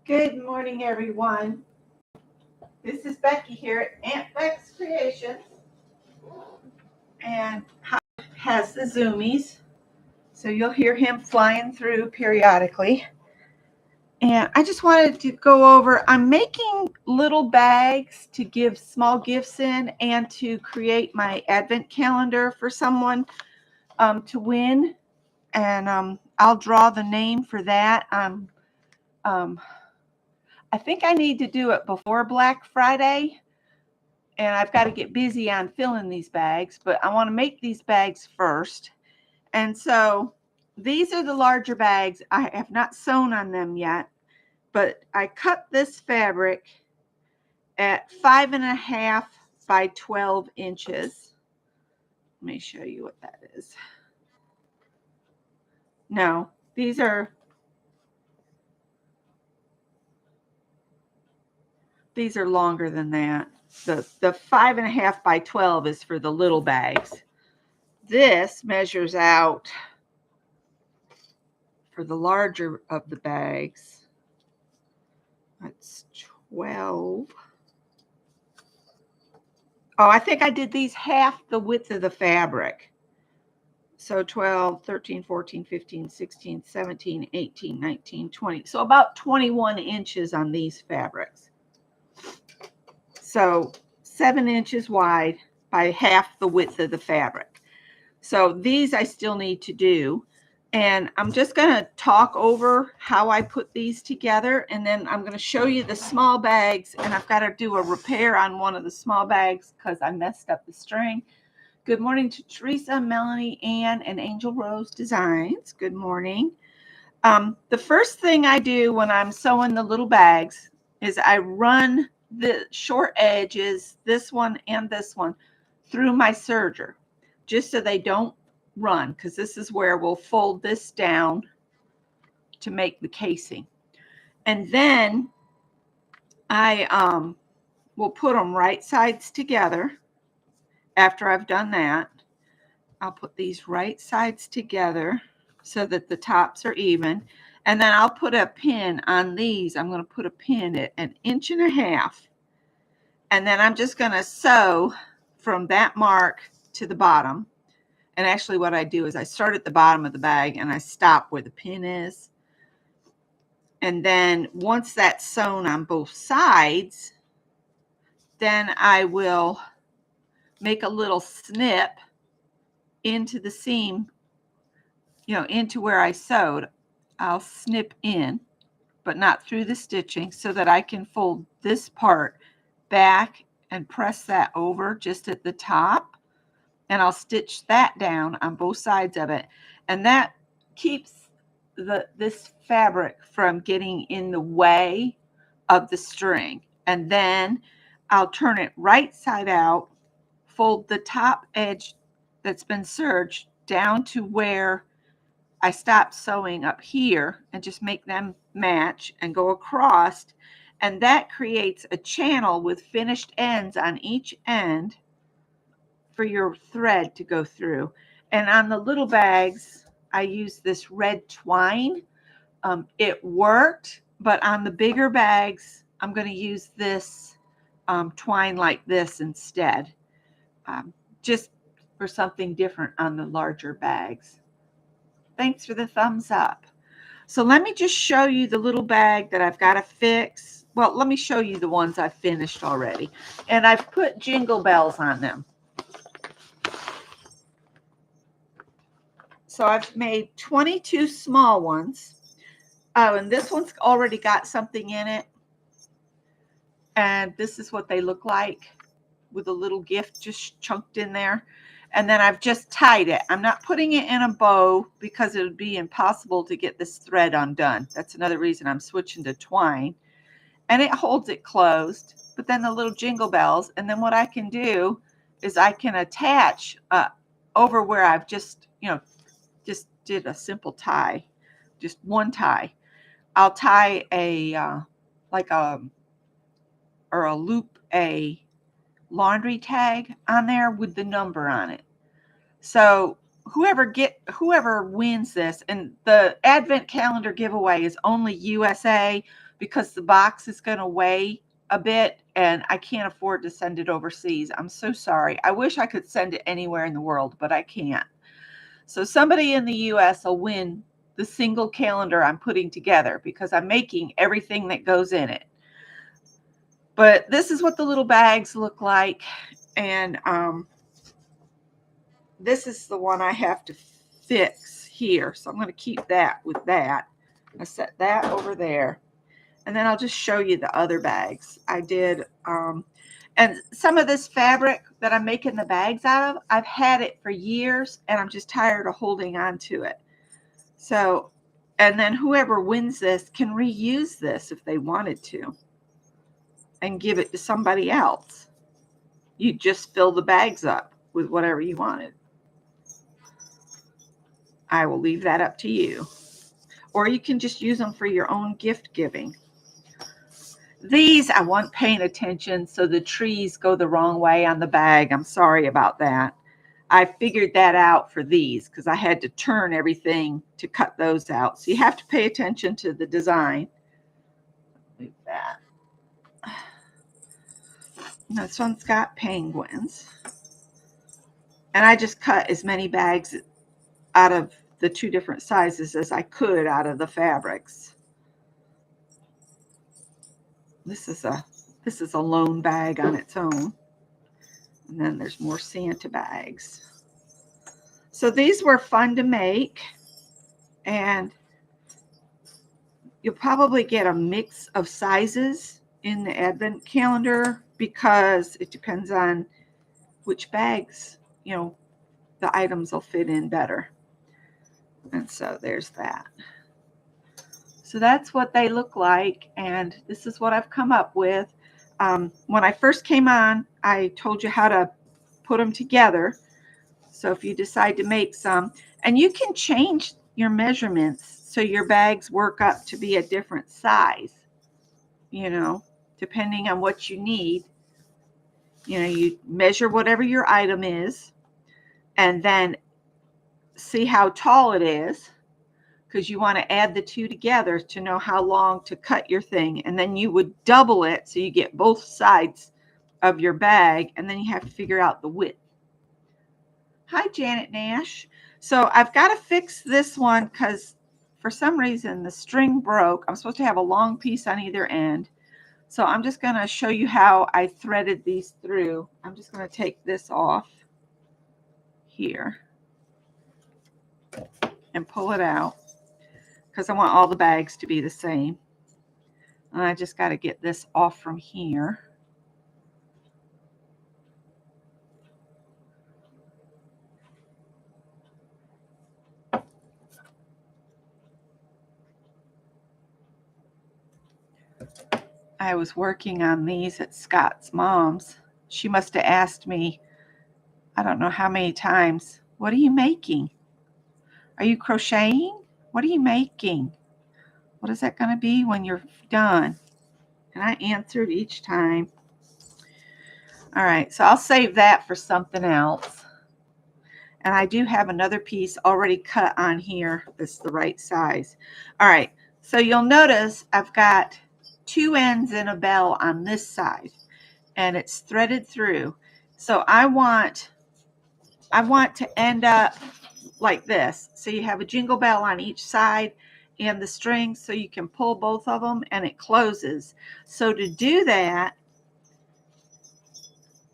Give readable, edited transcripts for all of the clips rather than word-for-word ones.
Good morning, everyone. This is Becky here at Aunt Beck's Creations, and has the zoomies, so you'll hear him flying through periodically. And I just wanted to go over, I'm making little bags to give small gifts in and to create my advent calendar for someone to win. And I'll draw the name for that. I think I need to do it before Black Friday, and I've got to get busy on filling these bags, but I want to make these bags first. And so these are the larger bags. I have not sewn on them yet, but I cut this fabric at 5.5 by 12 inches. Let me show you what that is. No, these are longer than that. The 5.5 by 12 is for the little bags. This measures out for the larger of the bags. That's 12. Oh, I think I did these half the width of the fabric. So 12, 13, 14, 15, 16, 17, 18, 19, 20. So about 21 inches on these fabrics. So 7 inches wide by half the width of the fabric. So these I still need to do. And I'm just going to talk over how I put these together. And then I'm going to show you the small bags. And I've got to do a repair on one of the small bags because I messed up the string. Good morning to Teresa, Melanie, Ann, and Angel Rose Designs. Good morning. The first thing I do when I'm sewing the little bags is I run the short edges, this one and this one, through my serger, just so they don't run, because this is where we'll fold this down to make the casing. And then I will put them right sides together. After I've done that, I'll put these right sides together so that the tops are even. And then I'll put a pin on these. I'm going to put a pin at 1.5 inches. And then I'm just going to sew from that mark to the bottom. And actually what I do is I start at the bottom of the bag and I stop where the pin is. And then once that's sewn on both sides, then I will make a little snip into the seam, into where I sewed. I'll snip in, but not through the stitching, so that I can fold this part back and press that over just at the top. And I'll stitch that down on both sides of it. And that keeps this fabric from getting in the way of the string. And then I'll turn it right side out, fold the top edge that's been serged down to where I stopped sewing up here, and just make them match and go across. And that creates a channel with finished ends on each end for your thread to go through. And on the little bags, I use this red twine. It worked, but on the bigger bags, I'm going to use this twine like this instead, just for something different on the larger bags. Thanks for the thumbs up. So let me just show you the little bag that I've got to fix. Well, let me show you the ones I've finished already. And I've put jingle bells on them. So I've made 22 small ones. Oh, and this one's already got something in it. And this is what they look like, with a little gift just chunked in there. And then I've just tied it. I'm not putting it in a bow because it would be impossible to get this thread undone. That's another reason I'm switching to twine. And it holds it closed. But then the little jingle bells. And then what I can do is I can attach over where I've just did a simple tie, just one tie. I'll tie a laundry tag on there with the number on it. So whoever wins this, and the advent calendar giveaway is only USA, because the box is going to weigh a bit and I can't afford to send it overseas. I'm so sorry. I wish I could send it anywhere in the world, but I can't. So somebody in the US will win the single calendar I'm putting together because I'm making everything that goes in it. But this is what the little bags look like. And this is the one I have to fix here. So I'm going to keep that with that. I set that over there. And then I'll just show you the other bags. I did, and some of this fabric that I'm making the bags out of, I've had it for years and I'm just tired of holding on to it. So, and then whoever wins this can reuse this if they wanted to and give it to somebody else. You just fill the bags up with whatever you wanted. I will leave that up to you. Or you can just use them for your own gift giving. These, I want paying attention so the trees go the wrong way on the bag. I'm sorry about that. I figured that out for these because I had to turn everything to cut those out. So you have to pay attention to the design. Leave that. This one's got penguins. And I just cut as many bags out of the two different sizes as I could out of the fabrics. This is a lone bag on its own. And then there's more Santa bags. So these were fun to make. And you'll probably get a mix of sizes in the advent calendar because it depends on which bags, the items will fit in better. And so there's that. So that's what they look like. And this is what I've come up with. When I first came on, I told you how to put them together. So if you decide to make some, and you can change your measurements so your bags work up to be a different size, depending on what you need. You measure whatever your item is and then see how tall it is, because you want to add the two together to know how long to cut your thing. And then you would double it so you get both sides of your bag, and then you have to figure out the width. Hi, Janet Nash. So I've got to fix this one because for some reason the string broke. I'm supposed to have a long piece on either end. So I'm just going to show you how I threaded these through. I'm just going to take this off here and pull it out because I want all the bags to be the same. And I just got to get this off from here. I was working on these at Scott's mom's. She must have asked me, I don't know how many times, what are you making? Are you crocheting? What are you making? What is that going to be when you're done? And I answered each time. All right, so I'll save that for something else. And I do have another piece already cut on here that's the right size. All right, so you'll notice I've got two ends in a bell on this side, and it's threaded through. So I want to end up like this. So you have a jingle bell on each side and the string, so you can pull both of them and it closes. So to do that,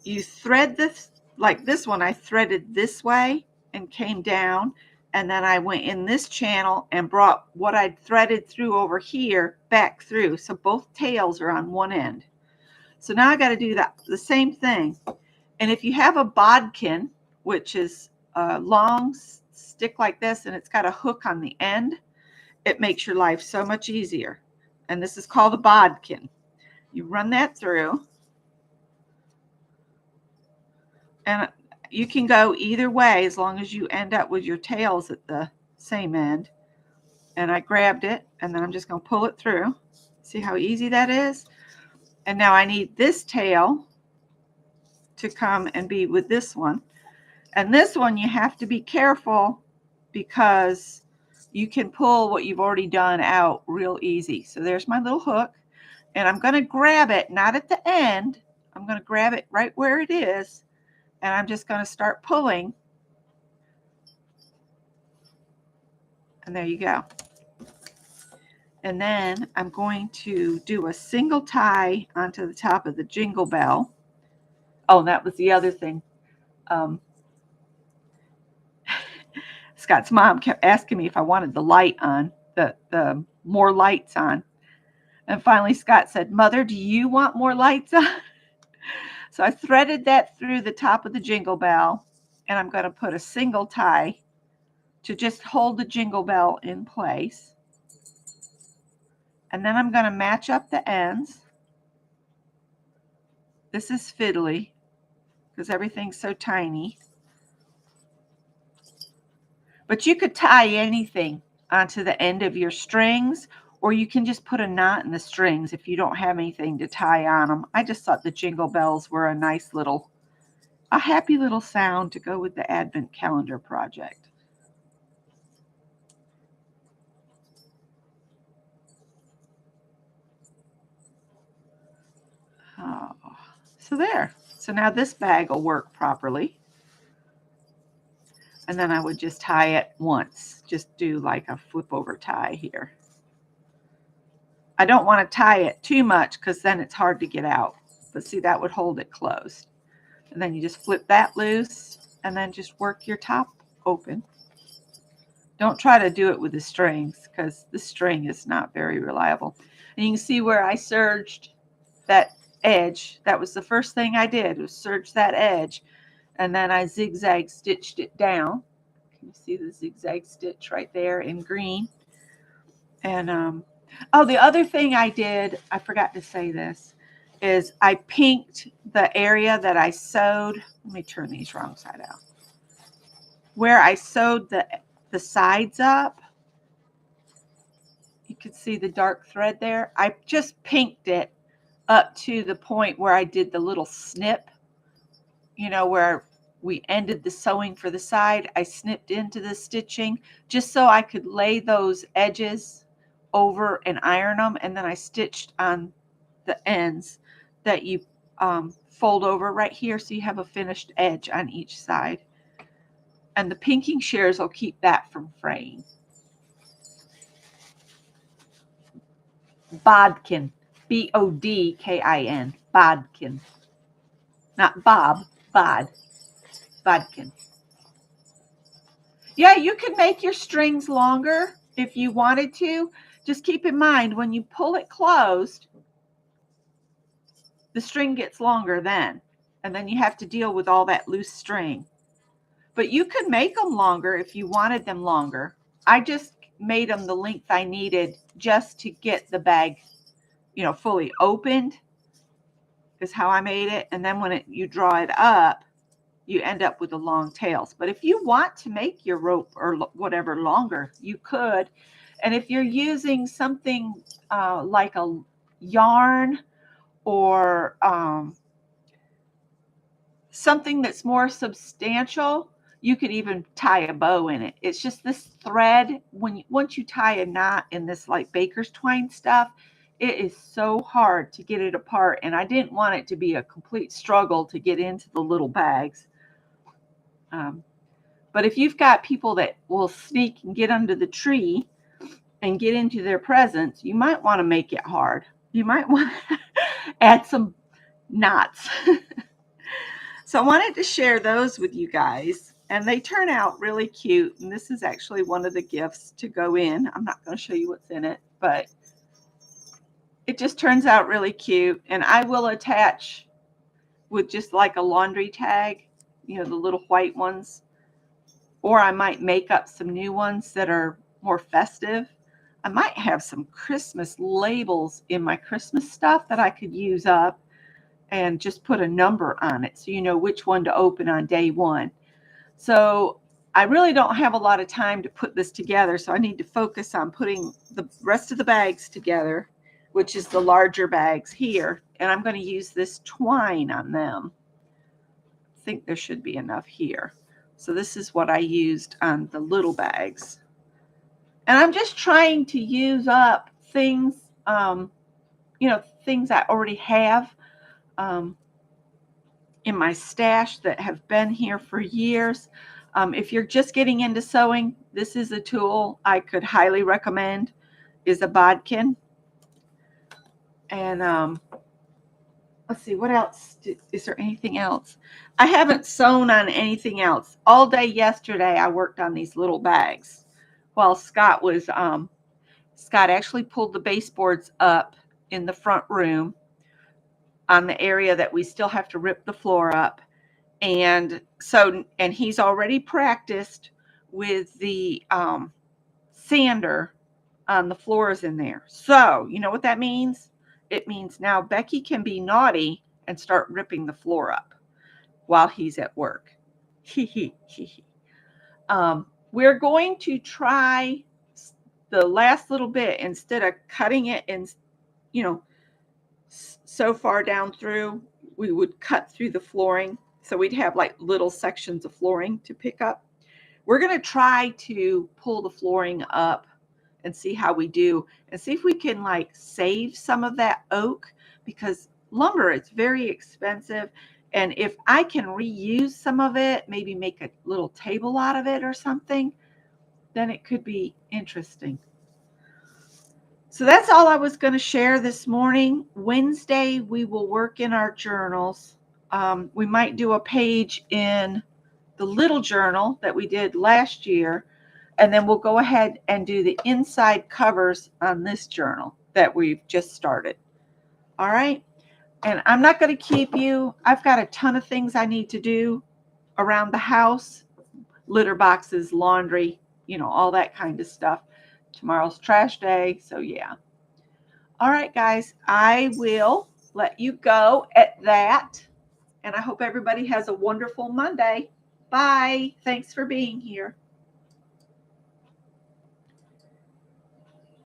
you thread this, like this one I threaded this way and came down, and then I went in this channel and brought what I'd threaded through over here back through. So both tails are on one end. So now I got to do the same thing. And if you have a bodkin, which is a long stick like this, and it's got a hook on the end, it makes your life so much easier. And this is called a bodkin. You run that through, and you can go either way as long as you end up with your tails at the same end. And I grabbed it, and then I'm just going to pull it through. See how easy that is? And now I need this tail to come and be with this one. And this one you have to be careful because you can pull what you've already done out real easy. So there's my little hook, and I'm going to grab it, not at the end. I'm going to grab it right where it is, and I'm just going to start pulling. And there you go. And then I'm going to do a single tie onto the top of the jingle bell. Oh, that was the other thing. Scott's mom kept asking me if I wanted the light on, the more lights on. And finally Scott said, "Mother, do you want more lights on?" So I threaded that through the top of the jingle bell, and I'm going to put a single tie to just hold the jingle bell in place. And then I'm going to match up the ends. This is fiddly because everything's so tiny. But you could tie anything onto the end of your strings, or you can just put a knot in the strings if you don't have anything to tie on them. I just thought the jingle bells were a happy little sound to go with the Advent calendar project. Oh, so there. So now this bag will work properly. And then I would just tie it once. Just do like a flip over tie here. I don't want to tie it too much because then it's hard to get out. But see, that would hold it closed. And then you just flip that loose and then just work your top open. Don't try to do it with the strings because the string is not very reliable. And you can see where I serged that edge. That was the first thing I did, was serge that edge. And then I zigzag stitched it down. Can you see the zigzag stitch right there in green? And oh, the other thing I did, I forgot to say this, is I pinked the area that I sewed. Let me turn these wrong side out. Where I sewed the sides up, you can see the dark thread there. I just pinked it up to the point where I did the little snip, where we ended the sewing for the side. I snipped into the stitching just so I could lay those edges over and iron them, and then I stitched on the ends that you fold over right here so you have a finished edge on each side. And the pinking shears will keep that from fraying. Bodkin, Bodkin, bodkin. Not Bob, bodkin. Yeah, you can make your strings longer if you wanted to. Just keep in mind, when you pull it closed, the string gets longer then. And then you have to deal with all that loose string. But you could make them longer if you wanted them longer. I just made them the length I needed just to get the bag, fully opened, is how I made it. And then when you draw it up, you end up with the long tails. But if you want to make your rope or whatever longer, you could. And if you're using something like a yarn or something that's more substantial, you could even tie a bow in it. It's just this thread, once you tie a knot in this like baker's twine stuff, it is so hard to get it apart. And I didn't want it to be a complete struggle to get into the little bags. But if you've got people that will sneak and get under the tree and get into their presents, you might want to make it hard. You might want to add some knots. So I wanted to share those with you guys, and they turn out really cute. And this is actually one of the gifts to go in. I'm not going to show you what's in it, but it just turns out really cute. And I will attach with just like a laundry tag, the little white ones, or I might make up some new ones that are more festive. I might have some Christmas labels in my Christmas stuff that I could use up and just put a number on it so you know which one to open on day one. So I really don't have a lot of time to put this together, so I need to focus on putting the rest of the bags together, which is the larger bags here, and I'm going to use this twine on them. I think there should be enough here. So this is what I used on the little bags. And I'm just trying to use up things, things I already have in my stash that have been here for years. If you're just getting into sewing, this is a tool I could highly recommend, is a bodkin. And let's see, what else? Is there anything else? I haven't sewn on anything else. All day yesterday, I worked on these little bags while Scott actually pulled the baseboards up in the front room on the area that we still have to rip the floor up. And he's already practiced with the sander on the floors in there. So, you know what that means? It means now Becky can be naughty and start ripping the floor up while he's at work. We're going to try the last little bit, instead of cutting it in, so far down through, we would cut through the flooring. So we'd have like little sections of flooring to pick up. We're going to try to pull the flooring up and see how we do, and see if we can like save some of that oak, because lumber is very expensive. And if I can reuse some of it, maybe make a little table out of it or something, then it could be interesting. So that's all I was going to share this morning. Wednesday, we will work in our journals. We might do a page in the little journal that we did last year, and then we'll go ahead and do the inside covers on this journal that we've just started. All right. And I'm not going to keep you. I've got a ton of things I need to do around the house, litter boxes, laundry, all that kind of stuff. Tomorrow's trash day. So yeah. All right, guys, I will let you go at that. And I hope everybody has a wonderful Monday. Bye. Thanks for being here.